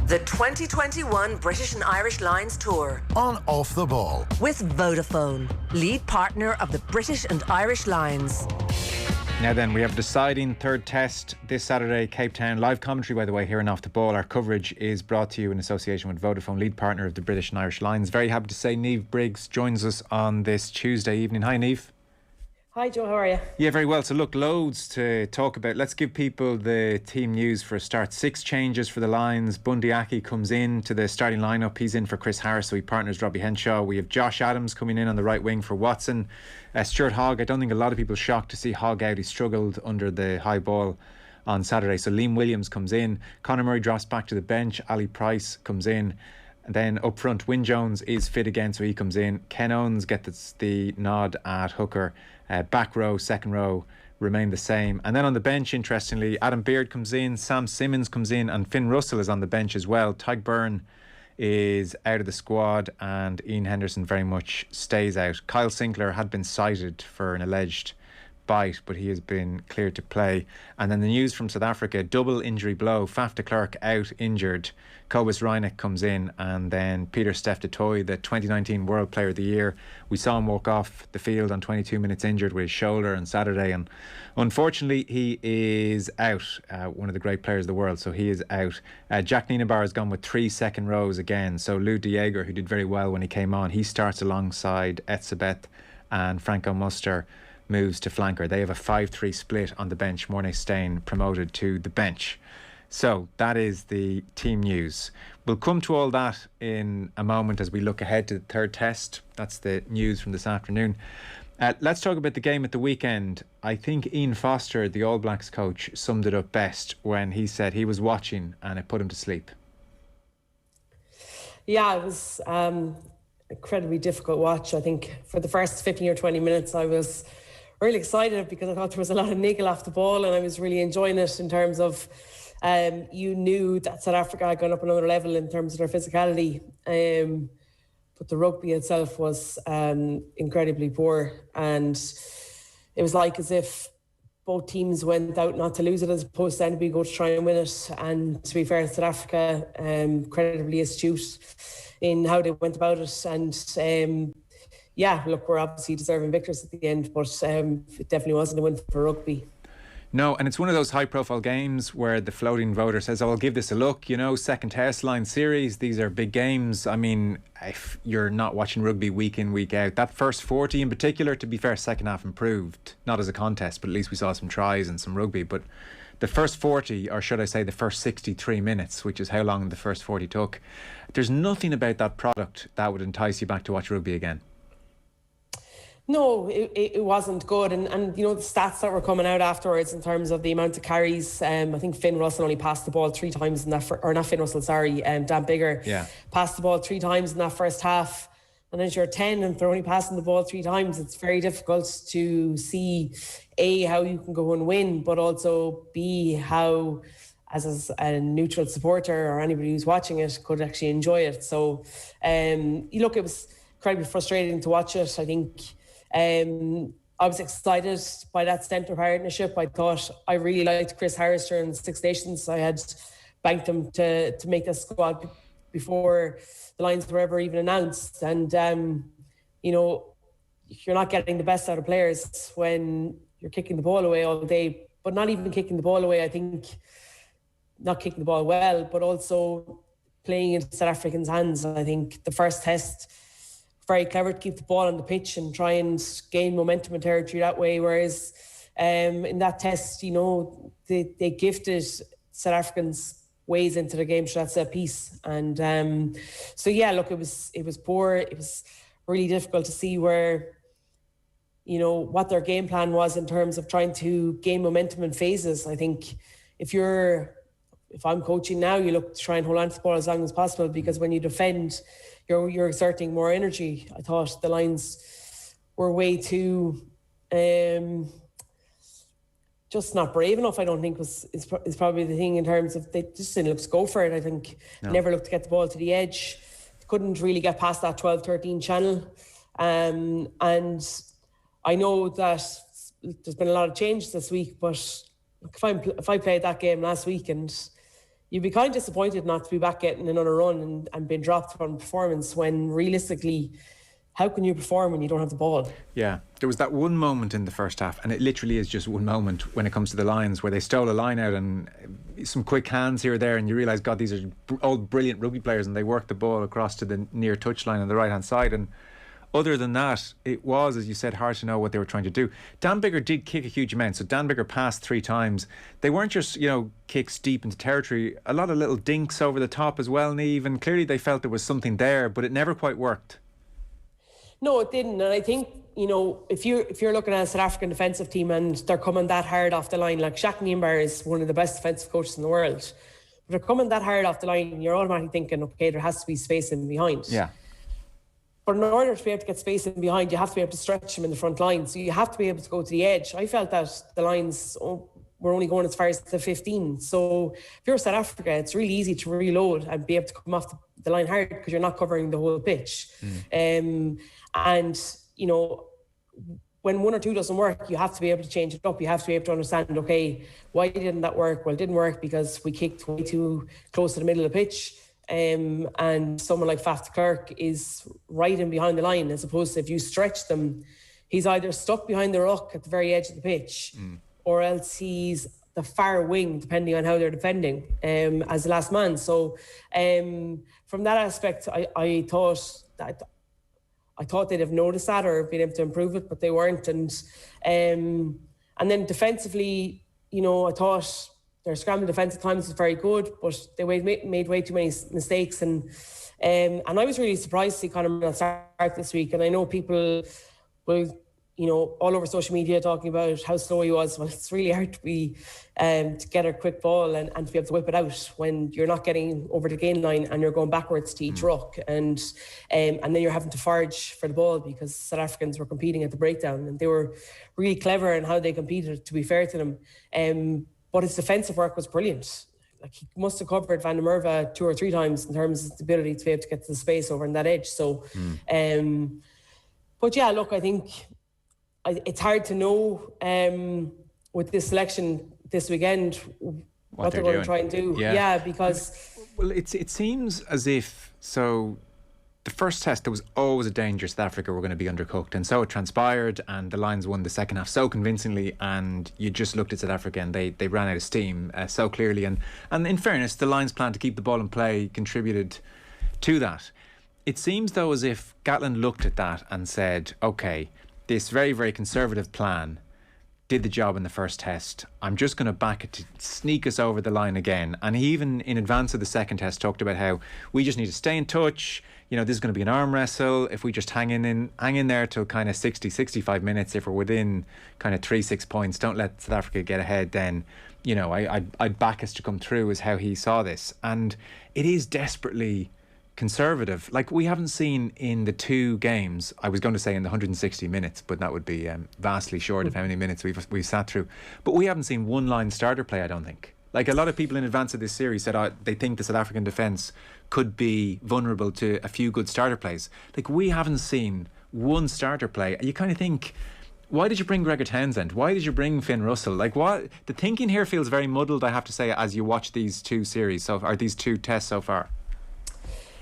The 2021 British and Irish Lions Tour. On Off the Ball. With Vodafone, lead partner of the British and Irish Lions. Now then, we have a deciding third test this Saturday, Cape Town. Live commentary, by the way, here on Off the Ball. Our coverage is brought to you in association with Vodafone, lead partner of the British and Irish Lions. Very happy to say Niamh Briggs joins us on this Tuesday evening. Hi, Niamh. Hi, Joe. How are you? Yeah, very well. So look, loads to talk about. Let's give people the team news for a start. 6 changes for the Lions. Bundy Aki comes in to the starting lineup. He's in for Chris Harris, so he partners Robbie Henshaw. We have Josh Adams coming in on the right wing for Watson. Stuart Hogg, I don't think a lot of people are shocked to see Hogg out. He struggled under the high ball on Saturday. So Liam Williams comes in. Conor Murray drops back to the bench. Ali Price comes in. And then up front, Wyn Jones is fit again, so he comes in. Ken Owens gets the nod at hooker. Back row, second row remain the same. And then on the bench, interestingly, Adam Beard comes in, Sam Simmons comes in, and Finn Russell is on the bench as well. Tyke Byrne is out of the squad, and Ian Henderson very much stays out. Kyle Sinclair had been cited for an alleged bite, but he has been cleared to play. And then the news from South Africa, double injury blow. Faf de Klerk out injured. Cobus Reineck comes in, and then Peter Steph de Toy, the 2019 World Player of the Year. We saw him walk off the field on 22 minutes injured with his shoulder on Saturday, and unfortunately he is out. One of the great players of the world, so he is out. Jack Nienaber has gone with 3 second rows again. So Lou De Jager, who did very well when he came on, he starts alongside Etzebeth, and Franco Muster moves to flanker. They have a 5-3 split on the bench. Mornay Stain promoted to the bench. So that is the team news. We'll come to all that in a moment as we look ahead to the third test. That's the news from this afternoon. Let's talk about the game at the weekend. I think Ian Foster, the All Blacks coach, summed it up best when he said he was watching and it put him to sleep. Yeah, it was incredibly difficult watch. I think for the first 15 or 20 minutes I was really excited because I thought there was a lot of niggle off the ball, and I was really enjoying it in terms of you knew that South Africa had gone up another level in terms of their physicality, but the rugby itself was incredibly poor, and it was like as if both teams went out not to lose it as opposed to anybody go to try and win it. And to be fair, South Africa incredibly astute in how they went about it, and yeah, look, we're obviously deserving victors at the end, but it definitely wasn't a win for rugby. No, and it's one of those high-profile games where the floating voter says, oh, I'll give this a look, you know, second test line series, these are big games. I mean, if you're not watching rugby week in, week out, that first 40 in particular, to be fair, second half improved, not as a contest, but at least we saw some tries and some rugby. But the first 40, or should I say the first 63 minutes, which is how long the first 40 took, there's nothing about that product that would entice you back to watch rugby again. No, it wasn't good. And you know, the stats that were coming out afterwards in terms of the amount of carries, I think Finn Russell only passed the ball 3 times in that, or not Finn Russell, sorry, Dan Biggar passed the ball 3 times in that first half. And as you're 10 and they're only passing the ball 3 times, it's very difficult to see, A, how you can go and win, but also B, how, as a neutral supporter or anybody who's watching it, could actually enjoy it. So, look, it was incredibly frustrating to watch it. I think I was excited by that centre partnership. I thought I really liked Chris Harris during 6 Nations. I had banked him to make the squad before the lines were ever even announced. And, you know, you're not getting the best out of players when you're kicking the ball away all day, but not even kicking the ball away. I think not kicking the ball well, but also playing into South Africans' hands. I think the first test, very clever to keep the ball on the pitch and try and gain momentum and territory that way. Whereas in that test, you know, they gifted South Africans ways into the game, so that's a piece. And so yeah, look, it was poor. It was really difficult to see where, you know, what their game plan was in terms of trying to gain momentum in phases. I think if I'm coaching now, you look to try and hold on to the ball as long as possible, because when you defend, you're exerting more energy. I thought the lines were way too just not brave enough. I don't think is probably the thing, in terms of they just didn't look to go for it. I think never looked to get the ball to the edge. Couldn't really get past that 12-13 channel. And I know that there's been a lot of change this week, but if I played that game last week and you'd be kind of disappointed not to be back getting another run and being dropped from performance, when realistically, how can you perform when you don't have the ball? Yeah, there was that one moment in the first half, and it literally is just one moment when it comes to the Lions, where they stole a line out and some quick hands here or there, and you realise, God, these are all brilliant rugby players, and they worked the ball across to the near touchline on the right hand side. And other than that, it was, as you said, hard to know what they were trying to do. Dan Biggar did kick a huge amount. So Dan Biggar passed 3 times. They weren't just, kicks deep into territory. A lot of little dinks over the top as well, Niamh. And clearly they felt there was something there, but it never quite worked. No, it didn't. And I think, if you're looking at a South African defensive team and they're coming that hard off the line, like Shaq Niamh is one of the best defensive coaches in the world. But they're coming that hard off the line, you're automatically thinking, okay, there has to be space in behind. Yeah. But in order to be able to get space in behind, you have to be able to stretch them in the front line. So you have to be able to go to the edge. I felt that the Lions were only going as far as the 15. So if you're South Africa, it's really easy to reload and be able to come off the line hard because you're not covering the whole pitch. And, when 1 or 2 doesn't work, you have to be able to change it up. You have to be able to understand, okay, why didn't that work? Well, it didn't work because we kicked way too close to the middle of the pitch. And someone like Faf de Klerk is right in behind the line, as opposed to if you stretch them, he's either stuck behind the ruck at the very edge of the pitch, or else he's the far wing, depending on how they're defending, as the last man. So from that aspect, I thought they'd have noticed that or been able to improve it, but they weren't. And then defensively, I thought their scramble defence at times was very good, but they made way too many mistakes. And I was really surprised to see Conor Murray start this week. And I know people will, all over social media talking about how slow he was. Well, it's really hard to get a quick ball and to be able to whip it out when you're not getting over the gain line and you're going backwards to each ruck. And then you're having to forage for the ball because South Africans were competing at the breakdown. And they were really clever in how they competed, to be fair to them. But his defensive work was brilliant. Like, he must have covered Van der Merwe 2 or 3 times in terms of his ability to be able to get to the space over on that edge. So, but yeah, look, I think it's hard to know with this selection this weekend what they're going to try and do. Yeah, because... Well, it seems as if... So the first test, there was always a danger South Africa were going to be undercooked, and so it transpired, and the Lions won the second half so convincingly, and you just looked at South Africa and they ran out of steam so clearly, and in fairness, the Lions' plan to keep the ball in play contributed to that. It seems though as if Gatland looked at that and said, okay, this very, very conservative plan did the job in the first test. I'm just going to back it to sneak us over the line again. And he even in advance of the second test talked about how we just need to stay in touch. This is going to be an arm wrestle. If we just hang in there till kind of 60, 65 minutes, if we're within kind of 3-6 points, don't let South Africa get ahead, then, I'd back us to come through, is how he saw this. And it is desperately conservative. Like, we haven't seen in the 2 games, I was going to say in the 160 minutes, but that would be vastly short of how many minutes we've sat through. But we haven't seen one line starter play, I don't think. Like, a lot of people in advance of this series said they think the South African defence could be vulnerable to a few good starter plays. Like, we haven't seen one starter play. You kind of think, why did you bring Gregor Townsend? Why did you bring Finn Russell? Like, what? The thinking here feels very muddled, I have to say, as you watch these 2 series, or these 2 tests so far.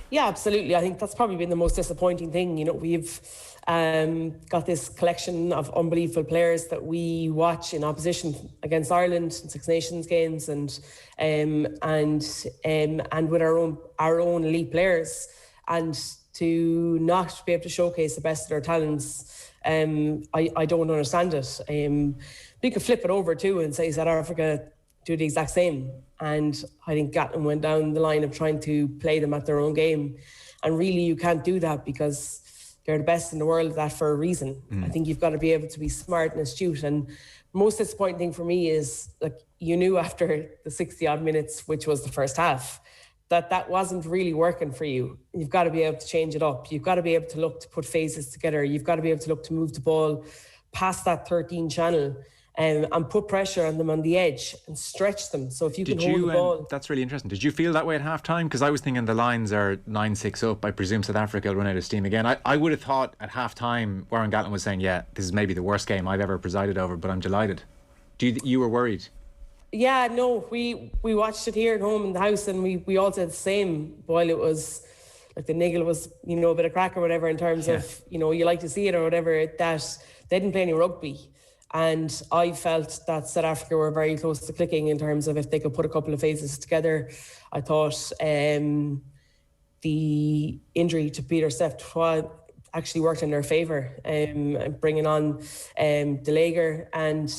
Yeah, absolutely. I think that's probably been the most disappointing thing. We've got this collection of unbelievable players that we watch in opposition against Ireland in Six Nations games, and with our own elite players, and to not be able to showcase the best of their talents. I don't understand it. We could flip it over too and say South Africa do the exact same. And I think Gatland went down the line of trying to play them at their own game. And really, you can't do that because they're the best in the world at that for a reason. I think you've got to be able to be smart and astute. And most disappointing thing for me is, like, you knew after the 60 odd minutes, which was the first half, that wasn't really working for you. You've got to be able to change it up. You've got to be able to look to put phases together. You've got to be able to look to move the ball past that 13 channel. And put pressure on them on the edge and stretch them. So if you can hold the ball... That's really interesting. Did you feel that way at half-time? Because I was thinking the Lions are 9-6 up. I presume South Africa will run out of steam again. I would have thought at half-time, Warren Gatland was saying, yeah, this is maybe the worst game I've ever presided over, but I'm delighted. You were worried? Yeah, no, we watched it here at home in the house, and we all said the same. While it was like the niggle was, a bit of crack or whatever in terms of, you like to see it or whatever, that they didn't play any rugby. And I felt that South Africa were very close to clicking in terms of if they could put a couple of phases together. I thought the injury to Peter Seftois actually worked in their favour, bringing on DeLager. And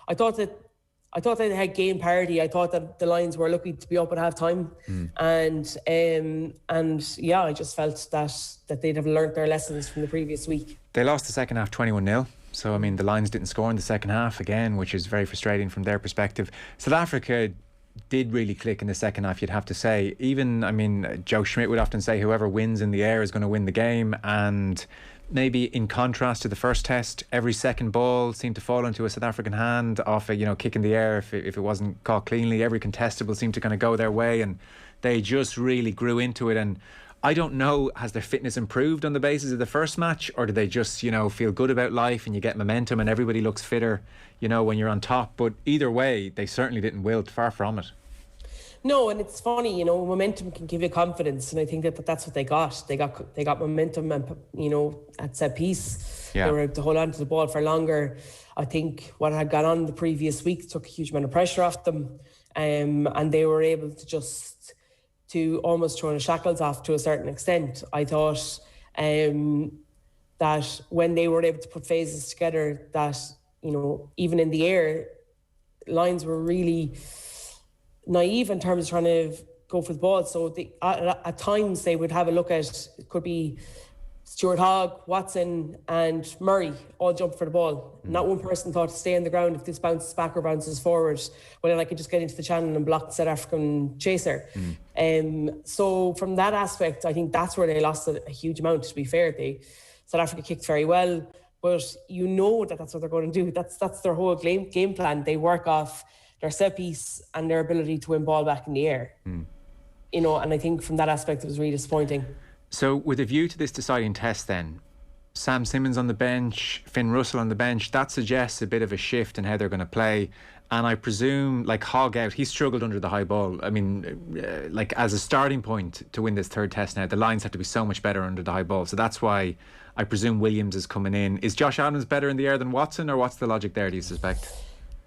I thought that they had game parity. I thought that the Lions were lucky to be up at half time. And I just felt that they'd have learnt their lessons from the previous week. They lost the second half 21-0. So, I mean, the Lions didn't score in the second half again, which is very frustrating from their perspective. South Africa did really click in the second half, you'd have to say. Even, I mean, Joe Schmidt would often say whoever wins in the air is going to win the game. And maybe in contrast to the first test, every second ball seemed to fall into a South African hand off a, kick in the air if it wasn't caught cleanly. Every contestable seemed to kind of go their way, and they just really grew into it. And I don't know, has their fitness improved on the basis of the first match, or do they just, feel good about life and you get momentum and everybody looks fitter, when you're on top? But either way, they certainly didn't wilt, far from it. No, and it's funny, momentum can give you confidence, and I think that's what they got. They got momentum, and at set piece, they were able to hold on to the ball for longer. I think what had gone on the previous week took a huge amount of pressure off them, and they were able to almost throw the shackles off to a certain extent. I thought that when they were able to put phases together, that even in the air, Lions were really naive in terms of trying to go for the ball. So at times they would have a look at, it could be Stuart Hogg, Watson and Murray all jump for the ball. Not one person thought to stay on the ground if this bounces back or bounces forward. Well, then I could just get into the channel and block the South African chaser. So from that aspect, I think that's where they lost a huge amount, to be fair. South Africa kicked very well, but that's what they're going to do. That's their whole game plan. They work off their set piece and their ability to win ball back in the air. And I think from that aspect it was really disappointing. So with a view to this deciding test then, Sam Simmonds on the bench, Finn Russell on the bench, that suggests a bit of a shift in how they're going to play. And I presume, like Hogg out, he struggled under the high ball. I mean, as a starting point to win this third test now, the Lions have to be so much better under the high ball. So that's why I presume Williams is coming in. Is Josh Adams better in the air than Watson, or what's the logic there, do you suspect?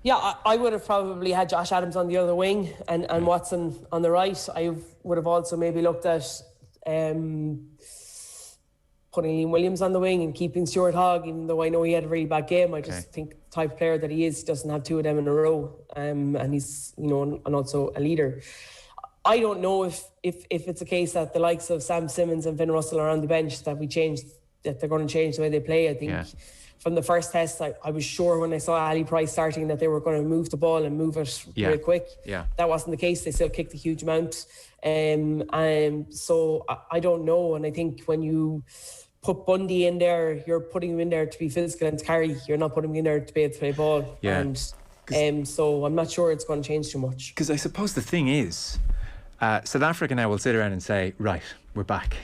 Yeah, I would have probably had Josh Adams on the other wing and Watson on the right. I would have also maybe looked at putting Liam Williams on the wing and keeping Stuart Hogg, even though I know he had a really bad game. I just think the type of player that he is, he doesn't have two of them in a row, and he's and also a leader. I don't know if it's a case that the likes of Sam Simmonds and Finn Russell are on the bench that they're going to change the way they play. I think from the first test, I was sure when I saw Ali Price starting that they were going to move the ball and move it real quick. That wasn't the case. They still kicked a huge amount. So I don't know. And I think when you put Bundy in there, you're putting him in there to be physical and to carry. You're not putting him in there to be able to play ball. And so I'm not sure it's going to change too much. Because I suppose the thing is, South Africa now will sit around and say, right, we're back.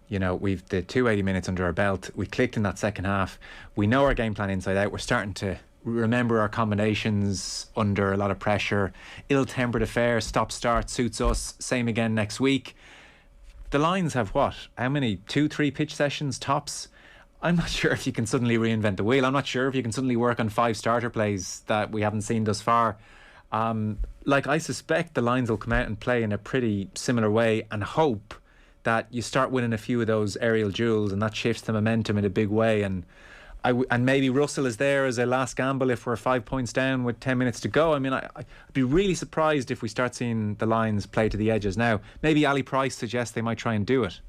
We've the 280 minutes under our belt. We clicked in that second half. We know our game plan inside out. We're starting to remember our combinations under a lot of pressure. Ill-tempered affair, stop-start suits us. Same again next week. The Lions have what? How many? 2-3 pitch sessions tops? I'm not sure if you can suddenly reinvent the wheel. I'm not sure if you can suddenly work on 5 starter plays that we haven't seen thus far. I suspect the Lions will come out and play in a pretty similar way and hope that you start winning a few of those aerial duels, and that shifts the momentum in a big way. And maybe Russell is there as a last gamble if we're 5 points down with 10 minutes to go. I mean, I'd be really surprised if we start seeing the Lions play to the edges now. Maybe Ali Price suggests they might try and do it.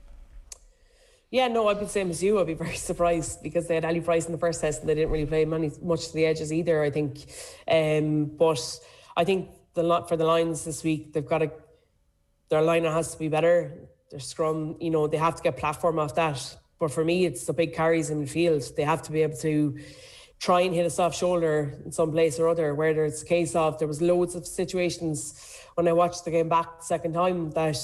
Yeah, no, I'd be the same as you. I'd be very surprised because they had Ali Price in the first test and they didn't really play much to the edges either, I think. But I think for the Lions this week, their liner has to be better. Their scrum, they have to get platform off that. But for me, it's the big carries in midfield. They have to be able to try and hit a soft shoulder in some place or other, whether it's a case of there was loads of situations when I watched the game back the second time that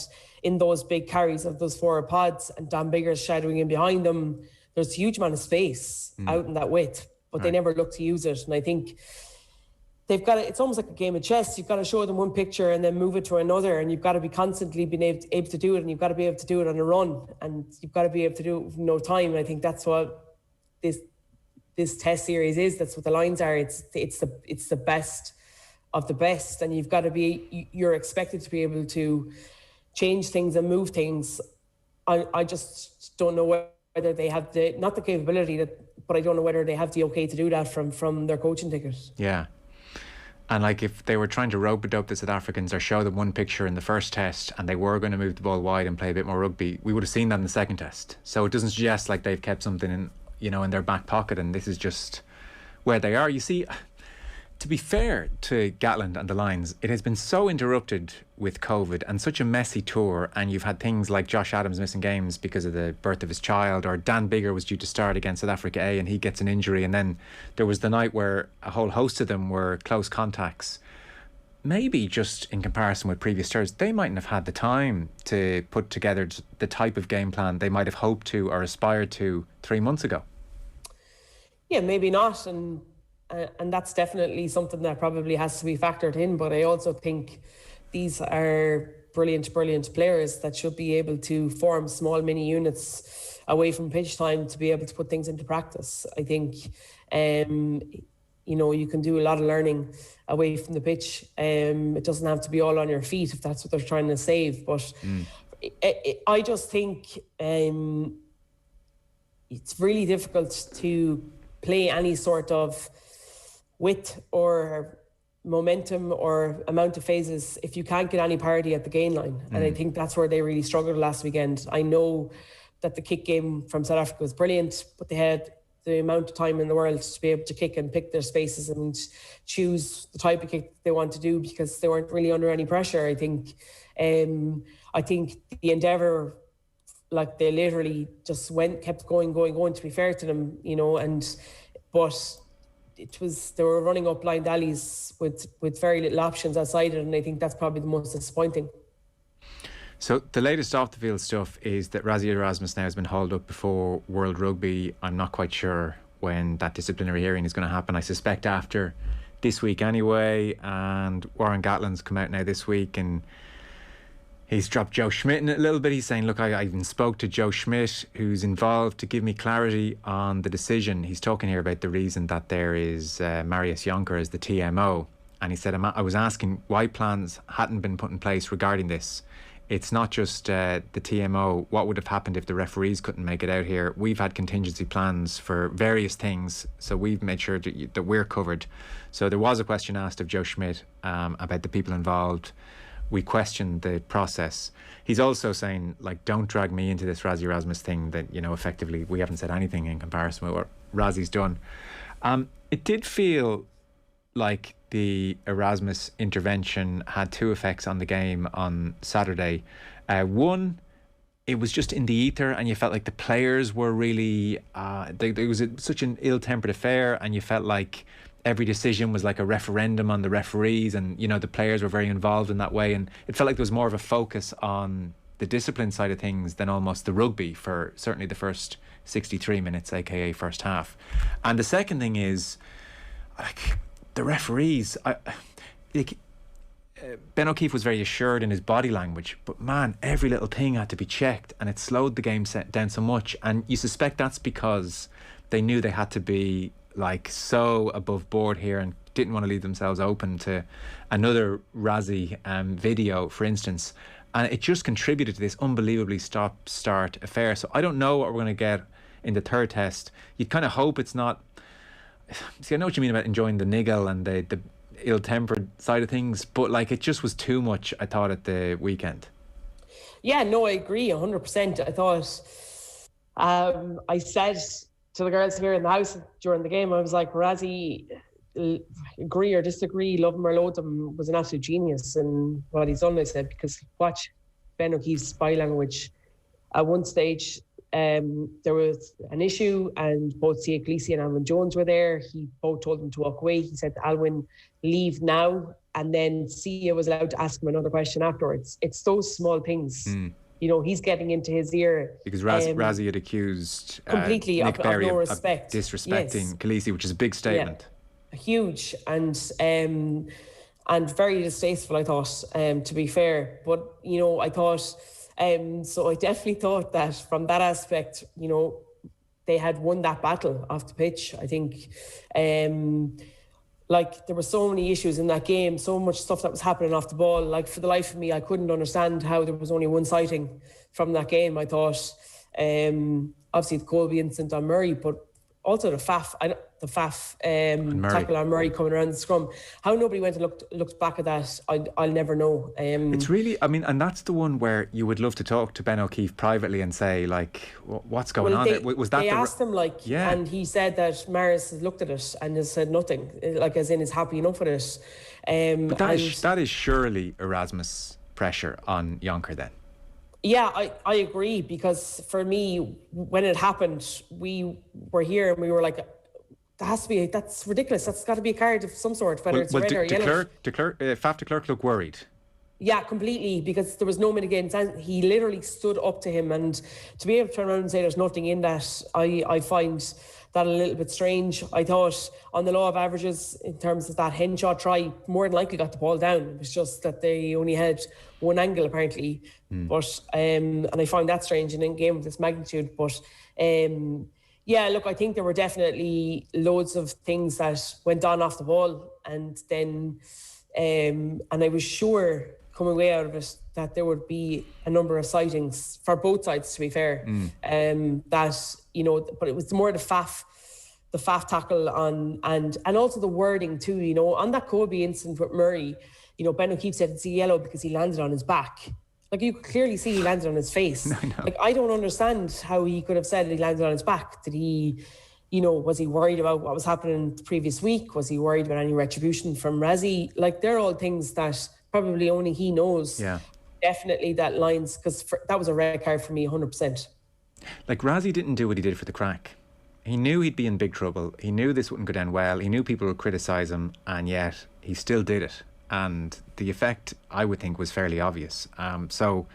in those big carries of those forward pods and Dan Biggar's shadowing in behind them, there's a huge amount of space out in that width, but they never look to use it. And I think they've got to, it's almost like a game of chess. You've got to show them one picture and then move it to another, and you've got to be constantly being able to do it, and you've got to be able to do it on a run, and you've got to be able to do it with no time. And I think that's what this test series is. That's what the lines are. It's the best of the best, and you're expected to be able to change things and move things. I just don't know whether they have not the capability, but I don't know whether they have the okay to do that from their coaching ticket. Yeah. And like, if they were trying to rope-a-dope the South Africans or show them one picture in the first test and they were going to move the ball wide and play a bit more rugby, we would have seen that in the second test. So it doesn't suggest like they've kept something in their back pocket and this is just where they are. You see, to be fair to Gatland and the Lions, it has been so interrupted with COVID and such a messy tour, and you've had things like Josh Adams missing games because of the birth of his child, or Dan Biggar was due to start against South Africa A and he gets an injury, and then there was the night where a whole host of them were close contacts. Maybe just in comparison with previous tours, they mightn't have had the time to put together the type of game plan they might have hoped to or aspired to 3 months ago. Yeah, maybe not, and that's definitely something that probably has to be factored in. But I also think these are brilliant players that should be able to form small mini units away from pitch time to be able to put things into practice. I think, you can do a lot of learning away from the pitch. It doesn't have to be all on your feet if that's what they're trying to save. But I just think it's really difficult to play any sort of width or momentum or amount of phases if you can't get any parity at the gain line. And I think that's where they really struggled last weekend. I know that the kick game from South Africa was brilliant, but they had the amount of time in the world to be able to kick and pick their spaces and choose the type of kick they want to do because they weren't really under any pressure. I think the endeavour, like they literally just kept going, to be fair to them, but they were running up blind alleys with very little options outside it, and I think that's probably the most disappointing. So the latest off the field stuff is that Rassie Erasmus now has been hauled up before World Rugby. I'm not quite sure when that disciplinary hearing is going to happen. I suspect after this week anyway. And Warren Gatland's come out now this week and he's dropped Joe Schmidt in it a little bit. He's saying, look, I even spoke to Joe Schmidt, who's involved, to give me clarity on the decision. He's talking here about the reason that there is Marius Jonker as the TMO. And he said, I was asking why plans hadn't been put in place regarding this. It's not just the TMO. What would have happened if the referees couldn't make it out here? We've had contingency plans for various things, so we've made sure that we're covered. So there was a question asked of Joe Schmidt about the people involved. We questioned the process. He's also saying, like, don't drag me into this Rassie Erasmus thing that, effectively we haven't said anything in comparison with what Rassie's done. It did feel like the Erasmus intervention had two effects on the game on Saturday. One, it was just in the ether and you felt like the players were really... there was such an ill-tempered affair and you felt like every decision was like a referendum on the referees and, the players were very involved in that way. And it felt like there was more of a focus on the discipline side of things than almost the rugby for certainly the first 63 minutes, aka first half. And the second thing is, like, the referees, Ben O'Keefe was very assured in his body language, but man, every little thing had to be checked and it slowed the game down so much. And you suspect that's because they knew they had to be like so above board here and didn't want to leave themselves open to another Rassie video, for instance. And it just contributed to this unbelievably stop-start affair. So I don't know what we're going to get in the third test. You'd kind of hope it's not... See, I know what you mean about enjoying the niggle and the ill-tempered side of things, but like it just was too much, I thought, at the weekend. Yeah, no, I agree 100%. I thought, I said to the girls here in the house during the game, I was like, Rassie, agree or disagree, love him or loathe him, was an absolute genius in what he's done, I said, because watch Ben O'Keefe's body language. At one stage, there was an issue and both Sia Khaleesi and Alwyn Jones were there. He both told him to walk away. He said to Alwyn, leave now. And then Sia was allowed to ask him another question afterwards. It's those small things. He's getting into his ear. Because Rassie had accused completely Nick of Berry no respect. Disrespecting Khaleesi, which is a big statement. huge and very distasteful, I thought, to be fair. But, I thought, so I definitely thought that from that aspect, they had won that battle off the pitch. I think, there were so many issues in that game, so much stuff that was happening off the ball. Like, for the life of me, I couldn't understand how there was only one sighting from that game. I thought, obviously the Colby incident on Murray, but also the Faf tackle on Murray coming around the scrum. How nobody went and looked back at that, I'll never know. It's really, and that's the one where you would love to talk to Ben O'Keefe privately and say, what's going on? They asked him, and he said that Maris has looked at it and has said nothing, as in is happy enough with it. But that is surely Erasmus pressure on Jonker then. Yeah, I agree, because for me, when it happened, we were here and we were like, that's ridiculous. That's got to be a card of some sort, whether it's red or yellow. Faf de Klerk looked worried. Yeah, completely, because there was no mitigating. He literally stood up to him, and to be able to turn around and say there's nothing in that, I find that a little bit strange. I thought on the law of averages, in terms of that Henshaw try, more than likely got the ball down. It was just that they only had one angle apparently. But and I find that strange in a game of this magnitude. But yeah, look, I think there were definitely loads of things that went on off the ball, and then and I was sure coming away out of it that there would be a number of sightings for both sides, to be fair. That, but it was more the Faf tackle on, and also the wording too, on that Colby incident with Murray, Ben O'Keefe said it's a yellow because he landed on his back. Like, you could clearly see he landed on his face. I don't understand how he could have said he landed on his back. Did he, was he worried about what was happening the previous week? Was he worried about any retribution from Razzie? They're all things that probably only he knows. Yeah. Definitely that lines, because that was a red card for me, 100%. Razzie didn't do what he did for the crack. He knew he'd be in big trouble. He knew this wouldn't go down well. He knew people would criticise him, and yet he still did it. And the effect, I would think, was fairly obvious. So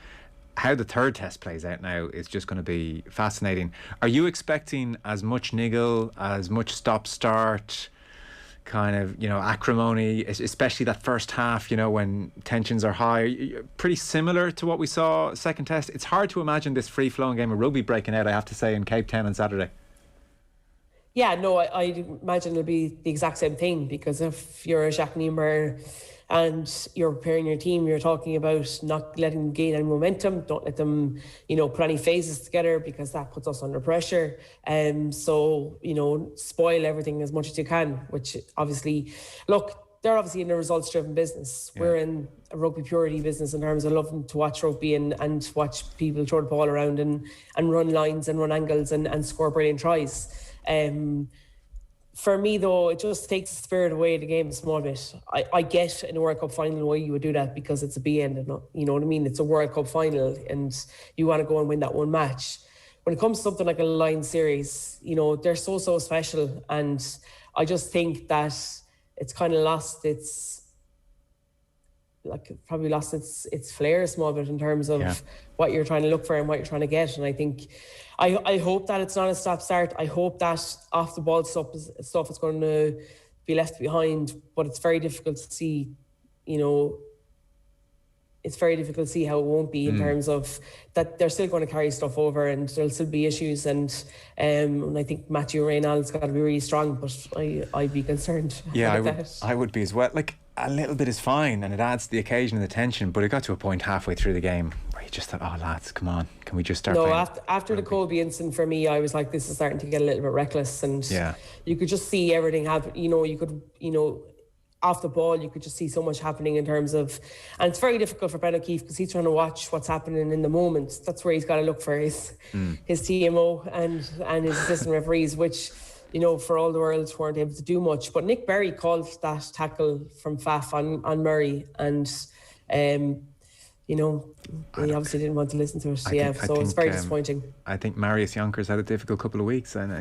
how the third test plays out now is just going to be fascinating. Are you expecting as much niggle, as much stop-start, kind of, acrimony, especially that first half, when tensions are high? Pretty similar to what we saw second test. It's hard to imagine this free-flowing game of rugby breaking out, I have to say, in Cape Town on Saturday. Yeah, no, I imagine it'll be the exact same thing, because if you're a Jacques Niemeyer and you're preparing your team, you're talking about not letting them gain any momentum, don't let them, put any phases together, because that puts us under pressure. So, spoil everything as much as you can, which obviously, look, they're obviously in a results-driven business. Yeah. We're in a rugby purity business in terms of loving to watch rugby and watch people throw the ball around and run lines and run angles and score brilliant tries. For me, though, it just takes the spirit away of the game a small bit. I get in a World Cup final why you would do that, because it's a B end, you know what I mean? It's a World Cup final and you want to go and win that one match. When it comes to something like a Lions series, they're so special, and I just think that it's kind of lost its flair a small bit in terms of what you're trying to look for and what you're trying to get. And I think I hope that it's not a stop-start. I hope that off the ball stuff is going to be left behind. But it's very difficult to see, it's very difficult to see how it won't be in terms of that they're still going to carry stuff over and there'll still be issues. And I think Matthew Reynolds got to be really strong, but I'd be concerned. Yeah, about I would be as well. A little bit is fine and it adds to the occasion and the tension, but it got to a point halfway through the game where you just thought, oh lads, come on, can we just start playing? After the Colby incident, for me, I was like, this is starting to get a little bit reckless, and you could just see everything happen. You could off the ball, you could just see so much happening in terms of, and it's very difficult for Ben O'Keefe because he's trying to watch what's happening in the moment. That's where he's got to look for his TMO and his assistant referees, which for all the world weren't able to do much. But Nick Berry called that tackle from Faf on Murray, and he obviously didn't want to listen to it. So it's very disappointing. I think Marius Jonker's had a difficult couple of weeks, and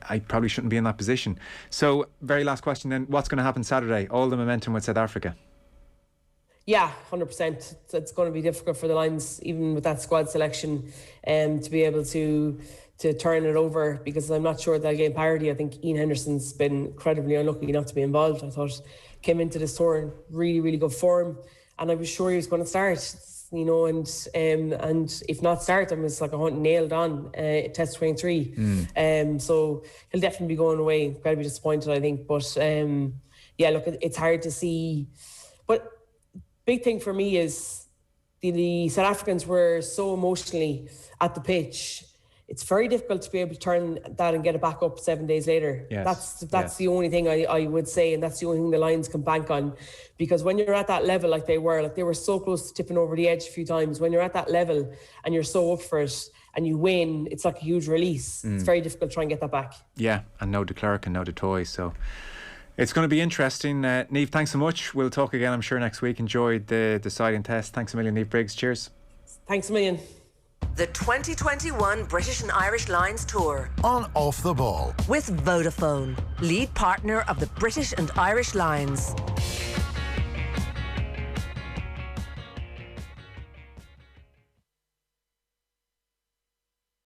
I probably shouldn't be in that position. So, very last question then: what's going to happen Saturday? All the momentum with South Africa. Yeah, 100%. It's going to be difficult for the Lions, even with that squad selection, to be able to to turn it over, because I'm not sure they'll gain parity. I think Ian Henderson's been incredibly unlucky not to be involved. I thought came into this tour in really, really good form, and I was sure he was going to start, you know, and if not start, then it's like a hunt nailed on Test 23. So he'll definitely be going away. Incredibly disappointed, I think. But yeah, look, it's hard to see. But big thing for me is the South Africans were so emotionally at the pitch. It's very difficult to be able to turn that and get it back up 7 days later. Yes. That's the only thing I would say, and that's the only thing the Lions can bank on. Because when you're at that level, like they were so close to tipping over the edge a few times. When you're at that level and you're so up for it and you win, it's like a huge release. It's very difficult to try and get that back. Yeah, and no de Klerk and no de Toy, so it's going to be interesting. Niamh, thanks so much. We'll talk again, I'm sure, next week. Enjoyed the deciding test. Thanks a million, Niamh Briggs. Cheers. Thanks a million. The 2021 British and Irish Lions Tour. On Off the Ball. With Vodafone, lead partner of the British and Irish Lions.